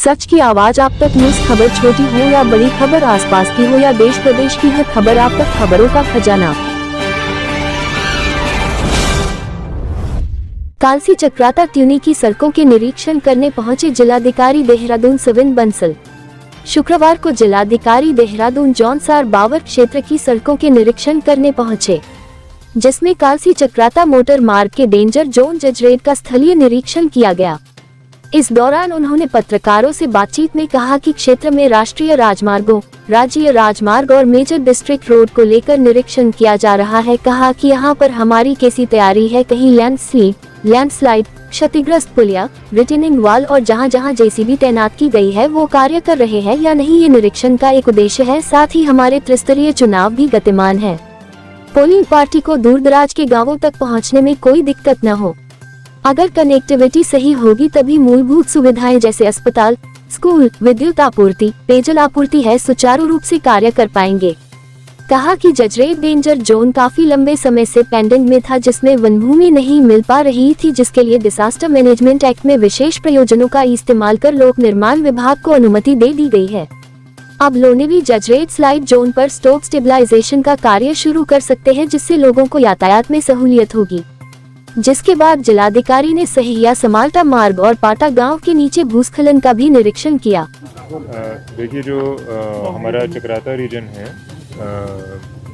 सच की आवाज आप तक। न्यूज़ खबर छोटी हो या बड़ी खबर, आसपास की हो या देश प्रदेश की, हर खबर आप तक। खबरों का खजाना। कालसी चक्राता ट्यूनी की सड़कों के निरीक्षण करने पहुंचे जिलाधिकारी देहरादून सविन बंसल। शुक्रवार को जिलाधिकारी देहरादून जौनसार बावर क्षेत्र की सड़कों के निरीक्षण करने पहुंचे, जिसमें कालसी चक्राता मोटर मार्ग के डेंजर जोन जजरेट का स्थलीय निरीक्षण किया गया। इस दौरान उन्होंने पत्रकारों से बातचीत में कहा कि क्षेत्र में राष्ट्रीय राजमार्गों, राज्य राजमार्ग और मेजर डिस्ट्रिक्ट रोड को लेकर निरीक्षण किया जा रहा है। कहा कि यहां पर हमारी कैसी तैयारी है, कहीं लैंडस्लाइड, क्षतिग्रस्त पुलिया, रिटेनिंग वाल और जहां जहां जेसीबी तैनात की गई है वो कार्य कर रहे हैं या नहीं, ये निरीक्षण का एक उद्देश्य है। साथ ही हमारे त्रिस्तरीय चुनाव भी गतिमान है। पोलिंग पार्टी को दूर दराज के गाँवों तक पहुँचने में कोई दिक्कत न हो। अगर कनेक्टिविटी सही होगी तभी मूलभूत सुविधाएं जैसे अस्पताल, स्कूल, विद्युत आपूर्ति, पेयजल आपूर्ति है सुचारू रूप से कार्य कर पाएंगे। कहा कि जजरेट डेंजर जोन काफी लंबे समय से पेंडिंग में था, जिसमें वन भूमि नहीं मिल पा रही थी, जिसके लिए डिजास्टर मैनेजमेंट एक्ट में विशेष प्रयोजनों का इस्तेमाल कर लोक निर्माण विभाग को अनुमति दे दी गई है। अब लोनेवी जजरेट स्लाइड जोन पर स्टोक स्टेबलाइजेशन का कार्य शुरू कर सकते हैं, जिससे लोगों को यातायात में सहूलियत होगी। जिसके बाद जिलाधिकारी ने सहिया समाल्टा मार्ग और पाटा गांव के नीचे भूस्खलन का भी निरीक्षण किया। देखिए, जो हमारा चक्राता रीजन है,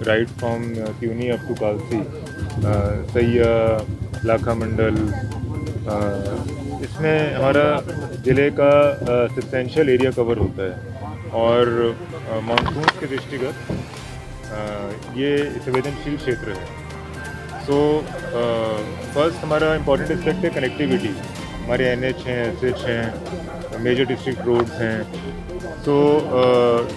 right from Tuni up to Kalsi, Sahiya, लाखा मंडल, इसमें हमारा ज़िले का सब्सटेंशियल एरिया कवर होता है और मानसून के दृष्टिगत ये संवेदनशील क्षेत्र है। सो फर्स्ट हमारा इम्पॉर्टेंट एस्पेक्ट है कनेक्टिविटी। हमारे NH हैं, SH हैं, मेजर डिस्ट्रिक्ट रोड्स हैं। सो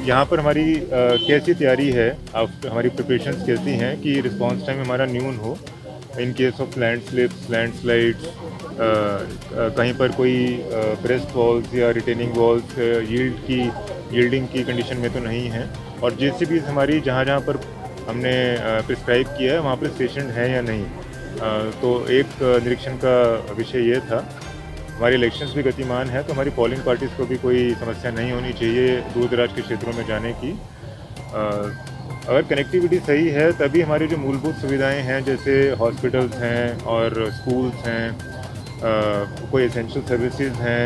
यहाँ पर हमारी कैसी तैयारी है, हमारी प्रिपरेशंस कैसी हैं कि रिस्पांस टाइम हमारा न्यून हो इन केस ऑफ लैंडस्लाइड्स, कहीं पर कोई ब्रेस्ट वॉल्स या रिटेनिंग वॉल्स यील्डिंग की कंडीशन में तो नहीं है, और जेसीबी हमारी जहाँ जहाँ पर हमने प्रिस्क्राइब किया है वहाँ पर स्टेशन है या नहीं। तो एक निरीक्षण का विषय ये था। हमारे इलेक्शंस भी गतिमान है, तो हमारी पोलिंग पार्टीज़ को भी कोई समस्या नहीं होनी चाहिए दूर दराज के क्षेत्रों में जाने की। अगर कनेक्टिविटी सही है तभी हमारी जो मूलभूत सुविधाएं हैं, जैसे हॉस्पिटल्स हैं और स्कूल्स हैं, कोई एसेंशियल सर्विसेज हैं,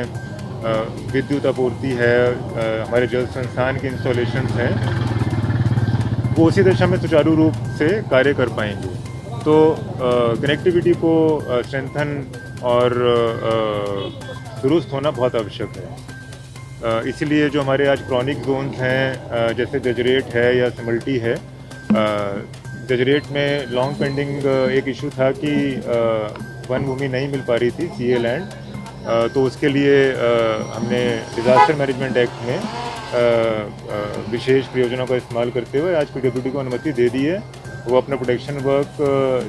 विद्युत आपूर्ति है, हमारे जल संस्थान के इंस्टॉलेशंस हैं, वो उसी दिशा में सुचारू रूप से कार्य कर पाएंगे। तो कनेक्टिविटी को स्ट्रेंथन और दुरुस्त होना बहुत आवश्यक है। इसीलिए जो हमारे आज क्रॉनिक जोन्स हैं, जैसे जजरेट है या सिमल्टी है, जजरेट में लॉन्ग पेंडिंग एक इशू था कि वन भूमि नहीं मिल पा रही थी, CA लैंड। तो उसके लिए हमने डिज़ास्टर मैनेजमेंट एक्ट में विशेष प्रयोजनों का इस्तेमाल करते हुए आज PWD को अनुमति दे दी है। वो अपना protection work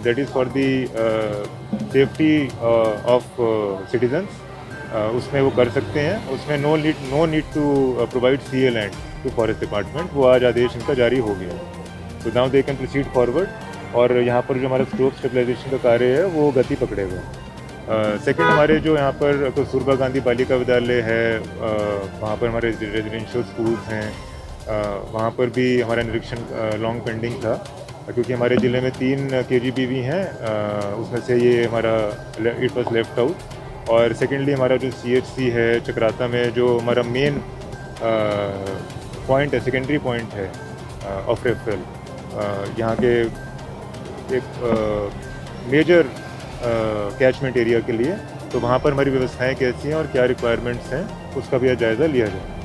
that is for the safety of citizens, उसमें वो कर सकते हैं। उसमें no need to provide CA land to forest department. वो आज आदेश इनका जारी हो गया है। तो now they can proceed forward, और यहाँ पर जो हमारा स्टोक स्टेबलाइजेशन का कार्य है वो गति पकड़ेगा। सेकंड, हमारे जो यहाँ पर कस्तूरबा गांधी बालिका विद्यालय है, वहाँ पर हमारे रेजिडेंशियल स्कूल्स हैं, वहाँ पर भी हमारा निरीक्षण लॉन्ग पेंडिंग था, क्योंकि हमारे ज़िले में 3 KGB हैं, उसमें से ये हमारा इट वॉज लेफ्ट आउट। और सेकेंडली हमारा जो CHC है चक्राता में, जो हमारा मेन पॉइंट है, सेकेंडरी पॉइंट है ऑफ रेफरल, यहाँ के एक मेजर कैचमेंट एरिया के लिए, तो वहाँ पर हमारी व्यवस्थाएं कैसी हैं और क्या रिक्वायरमेंट्स हैं, उसका भी जायज़ा लिया जाए।